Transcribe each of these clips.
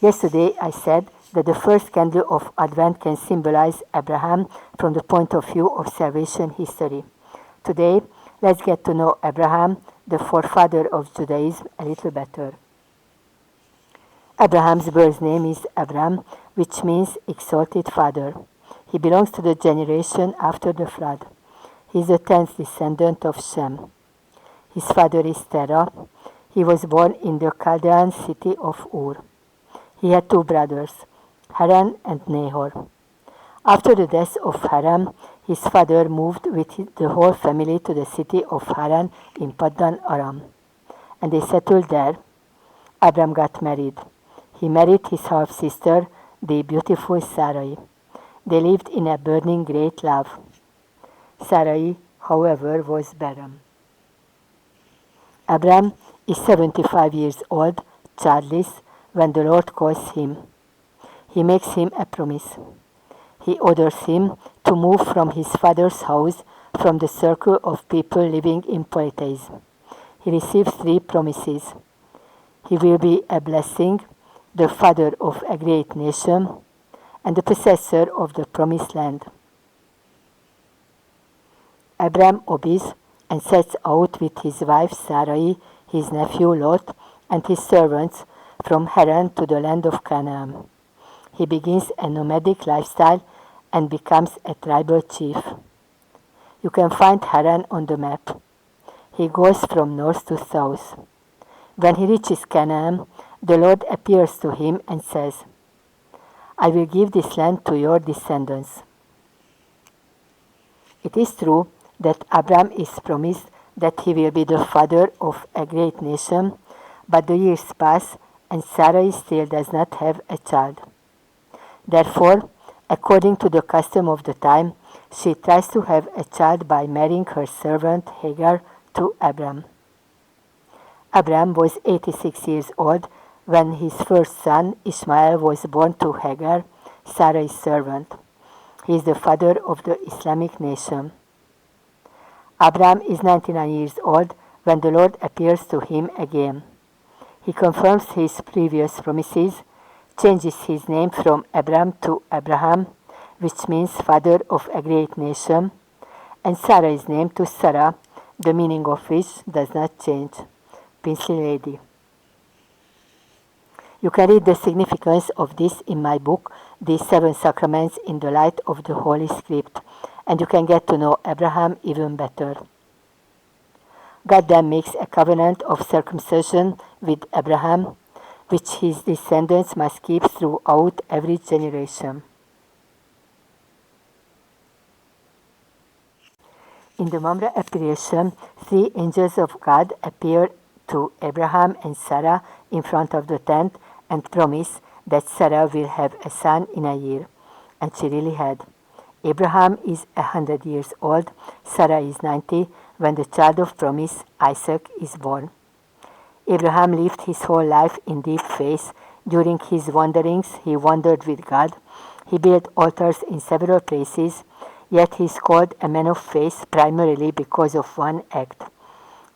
Yesterday I said that the first candle of Advent can symbolize Abraham from the point of view of salvation history. Today, let's get to know Abraham, the forefather of Judaism, a little better. Abraham's birth name is Abram, which means exalted father. He belongs to the generation after the flood. He is the 10th descendant of Shem. His father is Terah. He was born in the Chaldean city of Ur. He had two brothers, Haran and Nahor. After the death of Haran, his father moved with the whole family to the city of Haran in Paddan Aram, and they settled there. Abram got married. He married his half-sister, the beautiful Sarai. They lived in a burning great love. Sarai, however, was barren. Abram is 75 years old, childless, when the Lord calls him. He makes him a promise. He orders him to move from his father's house, from the circle of people living in polytheism. He receives 3 promises. He will be a blessing, the father of a great nation, and the possessor of the promised land. Abram obeys and sets out with his wife Sarai, his nephew Lot, and his servants from Haran to the land of Canaan. He begins a nomadic lifestyle and becomes a tribal chief. You can find Haran on the map. He goes from north to south. When he reaches Canaan, the Lord appears to him and says, "I will give this land to your descendants." It is true that Abram is promised that he will be the father of a great nation, but the years pass and Sarai still does not have a child. Therefore, according to the custom of the time, she tries to have a child by marrying her servant Hagar to Abram. Abram was 86 years old when his first son Ishmael was born to Hagar, Sarai's servant. He is the father of the Islamic nation. Abram is 99 years old when the Lord appears to him again. He confirms his previous promises, changes his name from Abram to Abraham, which means father of a great nation, and Sarai's name to Sarah, the meaning of which does not change, Princely Lady. You can read the significance of this in my book, The 7 Sacraments in the Light of the Holy Script, and you can get to know Abraham even better. God then makes a covenant of circumcision with Abraham, which his descendants must keep throughout every generation. In the Mamre apparition, 3 angels of God appear to Abraham and Sarah in front of the tent and promise that Sarah will have a son in a year, and she really had. Abraham is 100 years old, Sarah is 90 when the child of promise, Isaac, is born. Abraham lived his whole life in deep faith. During his wanderings, he wandered with God. He built altars in several places, yet he is called a man of faith primarily because of one act.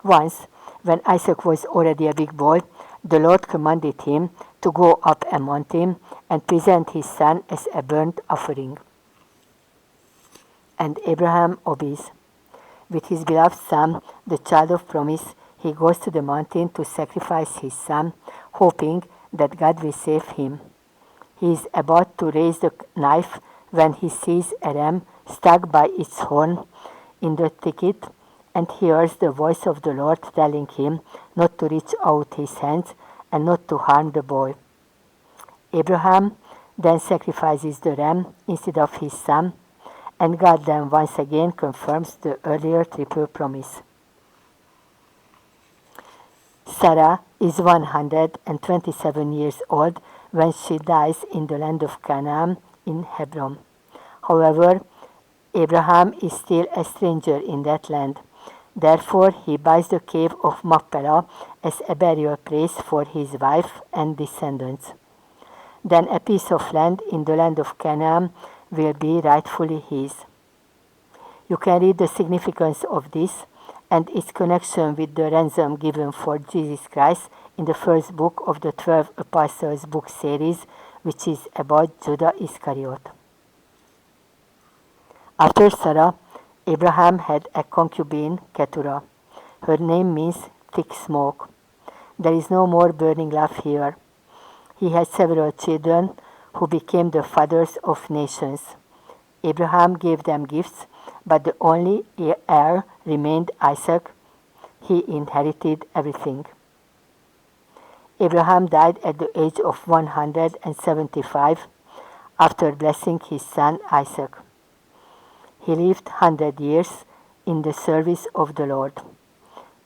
Once, when Isaac was already a big boy, the Lord commanded him to go up a mountain and present his son as a burnt offering. And Abraham obeys. With his beloved son, the child of promise, he goes to the mountain to sacrifice his son, hoping that God will save him. He is about to raise the knife when he sees a ram stuck by its horn in the thicket and hears the voice of the Lord telling him not to reach out his hands and not to harm the boy. Abraham then sacrifices the ram instead of his son, and God then once again confirms the earlier triple promise. Sarah is 127 years old when she dies in the land of Canaan in Hebron. However, Abraham is still a stranger in that land. Therefore, he buys the cave of Machpelah as a burial place for his wife and descendants. Then a piece of land in the land of Canaan will be rightfully his. You can read the significance of this and its connection with the ransom given for Jesus Christ in the first book of the 12 Apostles book series, which is about Judas Iscariot. After Sarah, Abraham had a concubine, Keturah. Her name means thick smoke. There is no more burning love here. He had several children who became the fathers of nations. Abraham gave them gifts, but the only heir remained Isaac. He inherited everything. Abraham died at the age of 175 after blessing his son Isaac. He lived 100 years in the service of the Lord.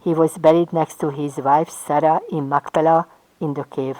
He was buried next to his wife Sarah in Machpelah in the cave.